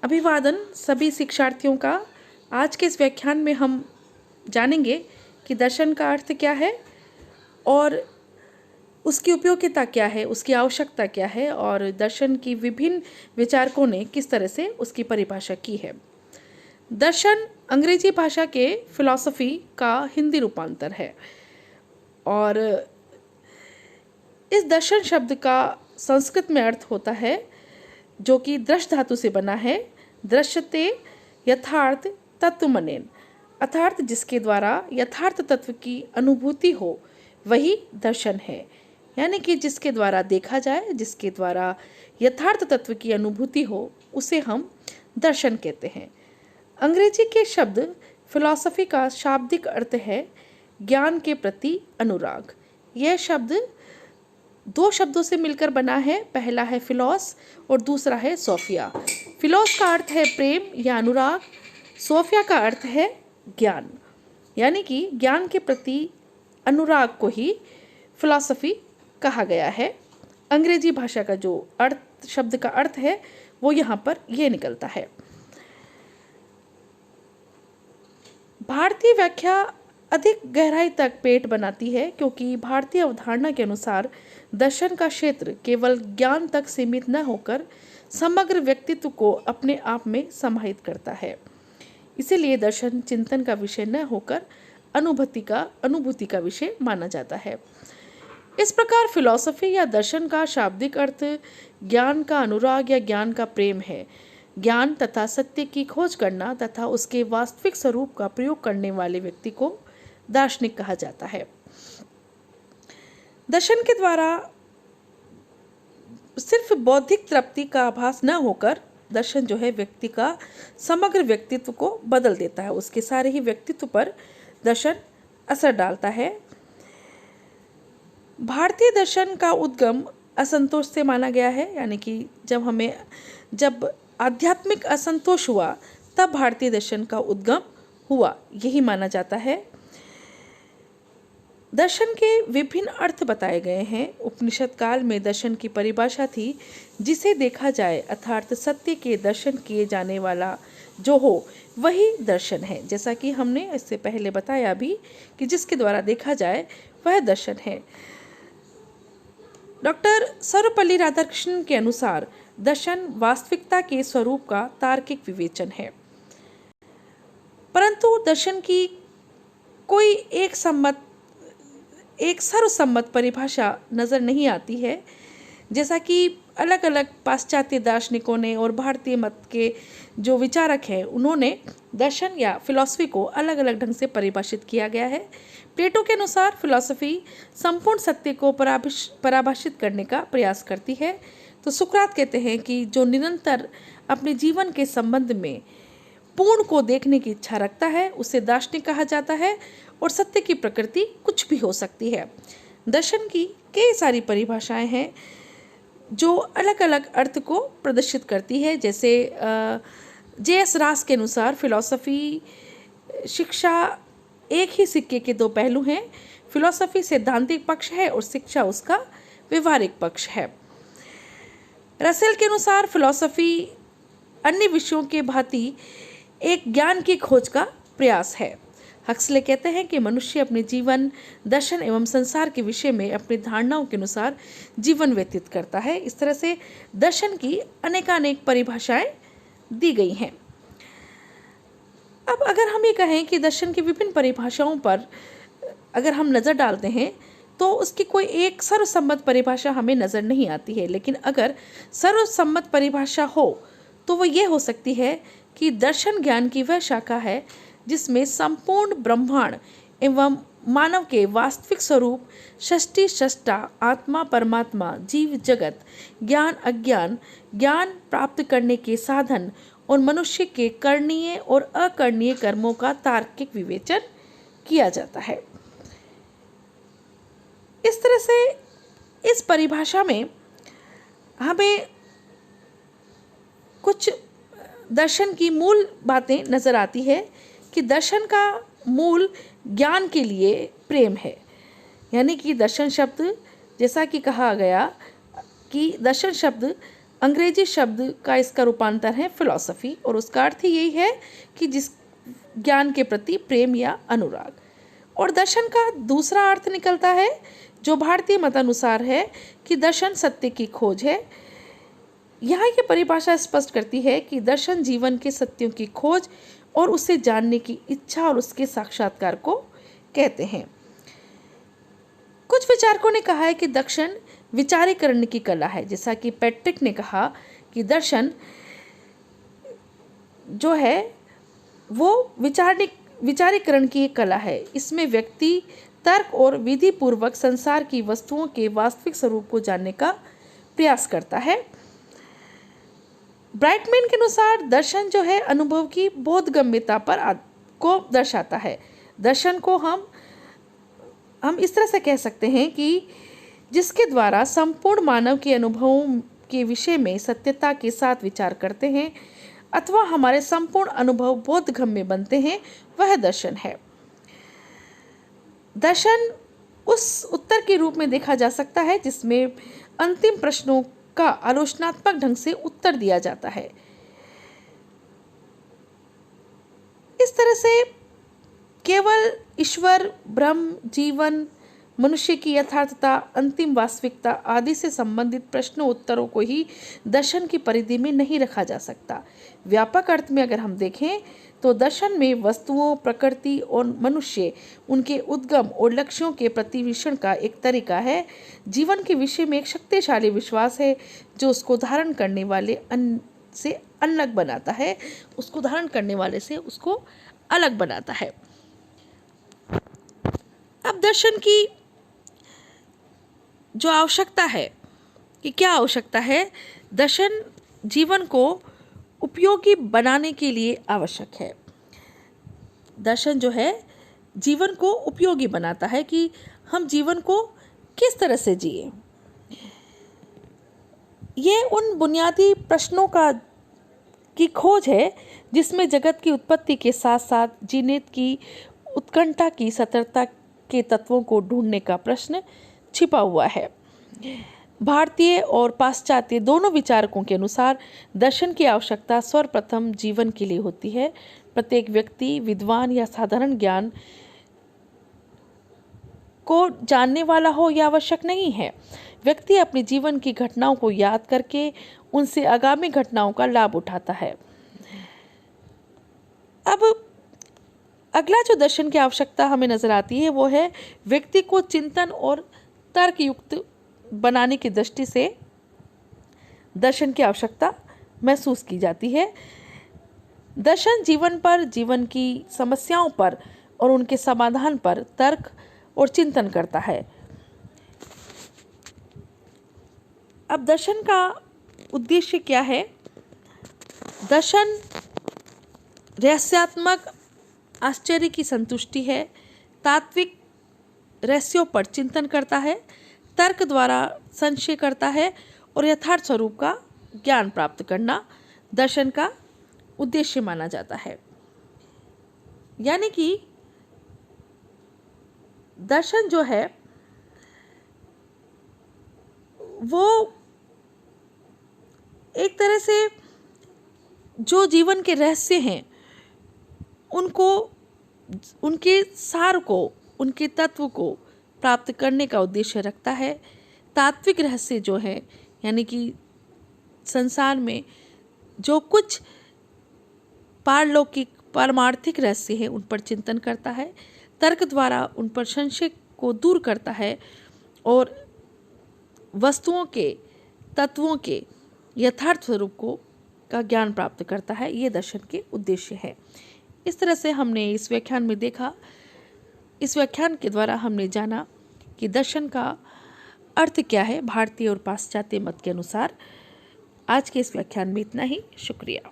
अभिवादन सभी शिक्षार्थियों का। आज के इस व्याख्यान में हम जानेंगे कि दर्शन का अर्थ क्या है और उसकी उपयोगिता क्या है, उसकी आवश्यकता क्या है और दर्शन की विभिन्न विचारकों ने किस तरह से उसकी परिभाषा की है। दर्शन अंग्रेजी भाषा के फिलॉसफी का हिंदी रूपांतर है और इस दर्शन शब्द का संस्कृत में अर्थ होता है जो कि दृश्य धातु से बना है, दृश्यते यथार्थ तत्वमनेन, अर्थात जिसके द्वारा यथार्थ तत्व की अनुभूति हो वही दर्शन है। यानी कि जिसके द्वारा देखा जाए, जिसके द्वारा यथार्थ तत्व की अनुभूति हो उसे हम दर्शन कहते हैं। अंग्रेजी के शब्द फिलॉसफी का शाब्दिक अर्थ है ज्ञान के प्रति अनुराग। यह शब्द दो शब्दों से मिलकर बना है, पहला है फिलॉस और दूसरा है सोफिया। फिलॉस का अर्थ है प्रेम या अनुराग, सोफिया का अर्थ है ज्ञान। यानी कि ज्ञान के प्रति अनुराग को ही फिलॉसफी कहा गया है। अंग्रेजी भाषा का जो अर्थ, शब्द का अर्थ है वो यहाँ पर ये निकलता है। भारतीय व्याख्या अधिक गहराई तक पेट बनाती है क्योंकि भारतीय अवधारणा के अनुसार दर्शन का क्षेत्र केवल ज्ञान तक सीमित न होकर समग्र व्यक्तित्व को अपने आप में समाहित करता है। इसीलिए दर्शन चिंतन का विषय न होकर अनुभूति का विषय माना जाता है। इस प्रकार फिलॉसफी या दर्शन का शाब्दिक अर्थ ज्ञान का अनुराग या ज्ञान का प्रेम है। ज्ञान तथा सत्य की खोज करना तथा उसके वास्तविक स्वरूप का प्रयोग करने वाले व्यक्ति को दार्शनिक कहा जाता है। दर्शन के द्वारा सिर्फ बौद्धिक तृप्ति का आभास न होकर दर्शन जो है व्यक्ति का समग्र व्यक्तित्व को बदल देता है, उसके सारे ही व्यक्तित्व पर दर्शन असर डालता है। भारतीय दर्शन का उद्गम असंतोष से माना गया है, यानी कि जब आध्यात्मिक असंतोष हुआ तब भारतीय दर्शन का उद्गम हुआ, यही माना जाता है। दर्शन के विभिन्न अर्थ बताए गए हैं। उपनिषद काल में दर्शन की परिभाषा थी जिसे देखा जाए अर्थात सत्य के दर्शन किए जाने वाला जो हो वही दर्शन है। जैसा कि हमने इससे पहले बताया भी कि जिसके द्वारा देखा जाए वह दर्शन है। डॉक्टर सर्वपल्ली राधाकृष्णन के अनुसार दर्शन वास्तविकता के स्वरूप का तार्किक विवेचन है, परंतु दर्शन की कोई एक सर्वसम्मत परिभाषा नज़र नहीं आती है। जैसा कि अलग अलग पाश्चात्य दार्शनिकों ने और भारतीय मत के जो विचारक हैं उन्होंने दर्शन या फिलॉसफी को अलग अलग ढंग से परिभाषित किया गया है। प्लेटो के अनुसार फिलॉसफी संपूर्ण सत्य को पराभाषित करने का प्रयास करती है, तो सुकरात कहते हैं कि जो निरंतर अपने जीवन के संबंध में पूर्ण को देखने की इच्छा रखता है उसे दार्शनिक कहा जाता है और सत्य की प्रकृति कुछ भी हो सकती है। दर्शन की कई सारी परिभाषाएं हैं जो अलग अलग अर्थ को प्रदर्शित करती है। जैसे जे.एस. रास के अनुसार फिलॉसफी शिक्षा एक ही सिक्के के दो पहलू हैं। फिलॉसफी सैद्धांतिक पक्ष है और शिक्षा उसका व्यवहारिक पक्ष है। रसेल के अनुसार फिलॉसफी अन्य विषयों के भांति एक ज्ञान की खोज का प्रयास है। हक्सले कहते हैं कि मनुष्य अपने जीवन, दर्शन एवं संसार के विषय में अपनी धारणाओं के अनुसार जीवन व्यतीत करता है। इस तरह से दर्शन की अनेकानेक परिभाषाएं दी गई हैं। अब अगर हम ये कहें कि दर्शन की विभिन्न परिभाषाओं पर अगर हम नज़र डालते हैं तो उसकी कोई एक सर्वसम्मत परिभाषा हमें नज़र नहीं आती है, लेकिन अगर सर्वसम्मत परिभाषा हो तो वो ये हो सकती है कि दर्शन ज्ञान की वह शाखा है जिसमें संपूर्ण ब्रह्मांड एवं मानव के वास्तविक स्वरूप, षष्टि षष्टा, आत्मा परमात्मा, जीव जगत, ज्ञान अज्ञान, ज्ञान प्राप्त करने के साधन और मनुष्य के करणीय और अकरणीय कर्मों का तार्किक विवेचन किया जाता है। इस तरह से इस परिभाषा में हमें कुछ दर्शन की मूल बातें नज़र आती है कि दर्शन का मूल ज्ञान के लिए प्रेम है। यानी कि दर्शन शब्द, जैसा कि कहा गया कि दर्शन शब्द अंग्रेजी शब्द का इसका रूपांतर है फिलॉसफी, और उसका अर्थ ही यही है कि जिस ज्ञान के प्रति प्रेम या अनुराग। और दर्शन का दूसरा अर्थ निकलता है जो भारतीय मतानुसार है कि दर्शन सत्य की खोज है। यहाँ ये परिभाषा स्पष्ट करती है कि दर्शन जीवन के सत्यों की खोज और उसे जानने की इच्छा और उसके साक्षात्कार को कहते हैं। कुछ विचारकों ने कहा है कि दर्शन विचारीकरण की कला है, जैसा कि पैट्रिक ने कहा कि दर्शन जो है वो विचारीकरण की एक कला है। इसमें व्यक्ति तर्क और विधि पूर्वक संसार की वस्तुओं के वास्तविक स्वरूप को जानने का प्रयास करता है। ब्राइटमैन के अनुसार दर्शन जो है अनुभव की बोधगम्यता को दर्शाता है। दर्शन को हम इस तरह से कह सकते हैं कि जिसके द्वारा संपूर्ण मानव के अनुभवों के विषय में सत्यता के साथ विचार करते हैं अथवा हमारे संपूर्ण अनुभव बोधगम्य बनते हैं, वह दर्शन है। दर्शन उस उत्तर के रूप में देखा जा सकता है जिसमें अंतिम प्रश्नों का आलोचनात्मक ढंग से उत्तर दिया जाता है। इस तरह से केवल ईश्वर, ब्रह्म, जीवन, मनुष्य की यथार्थता, अंतिम वास्तविकता आदि से संबंधित प्रश्नों उत्तरों को ही दर्शन की परिधि में नहीं रखा जा सकता। व्यापक अर्थ में अगर हम देखें तो दर्शन में वस्तुओं, प्रकृति और मनुष्य, उनके उद्गम और लक्ष्यों के प्रतिविषण का एक तरीका है। जीवन के विषय में एक शक्तिशाली विश्वास है जो उसको धारण करने वाले से अलग बनाता है, उसको धारण करने वाले से उसको अलग बनाता है। अब दर्शन की जो आवश्यकता है कि क्या आवश्यकता है, दर्शन जीवन को उपयोगी बनाने के लिए आवश्यक है। दर्शन जो है जीवन को उपयोगी बनाता है कि हम जीवन को किस तरह से जिए। ये उन बुनियादी प्रश्नों की खोज है जिसमें जगत की उत्पत्ति के साथ साथ जीने की उत्कंठा की सतर्कता के तत्वों को ढूंढने का प्रश्न छिपा हुआ है। भारतीय और पाश्चात्य दोनों विचारकों के अनुसार दर्शन की आवश्यकता सर्वप्रथम जीवन के लिए होती है। प्रत्येक व्यक्ति विद्वान या साधारण ज्ञान को जानने वाला हो यह आवश्यक नहीं है। व्यक्ति अपने जीवन की घटनाओं को याद करके उनसे आगामी घटनाओं का लाभ उठाता है। अब अगला जो दर्शन की आवश्यकता हमें नजर आती है वो है व्यक्ति को चिंतन और तर्कयुक्त बनाने की दृष्टि से दर्शन की आवश्यकता महसूस की जाती है। दर्शन जीवन पर, जीवन की समस्याओं पर और उनके समाधान पर तर्क और चिंतन करता है। अब दर्शन का उद्देश्य क्या है? दर्शन रहस्यात्मक आश्चर्य की संतुष्टि है, तात्विक रहस्यों पर चिंतन करता है, तर्क द्वारा संशय करता है और यथार्थ स्वरूप का ज्ञान प्राप्त करना दर्शन का उद्देश्य माना जाता है। यानी कि दर्शन जो है वो एक तरह से जो जीवन के रहस्य हैं उनको, उनके सार को, उनके तत्व को प्राप्त करने का उद्देश्य रखता है। तात्विक रहस्य जो है यानी कि संसार में जो कुछ पारलौकिक पारमार्थिक रहस्य है उन पर चिंतन करता है, तर्क द्वारा उन पर संशय को दूर करता है और वस्तुओं के, तत्वों के यथार्थ स्वरूप का ज्ञान प्राप्त करता है। ये दर्शन के उद्देश्य है। इस तरह से हमने इस व्याख्यान में देखा, इस व्याख्यान के द्वारा हमने जाना कि दर्शन का अर्थ क्या है भारतीय और पाश्चात्य मत के अनुसार। आज के इस व्याख्यान में इतना ही। शुक्रिया।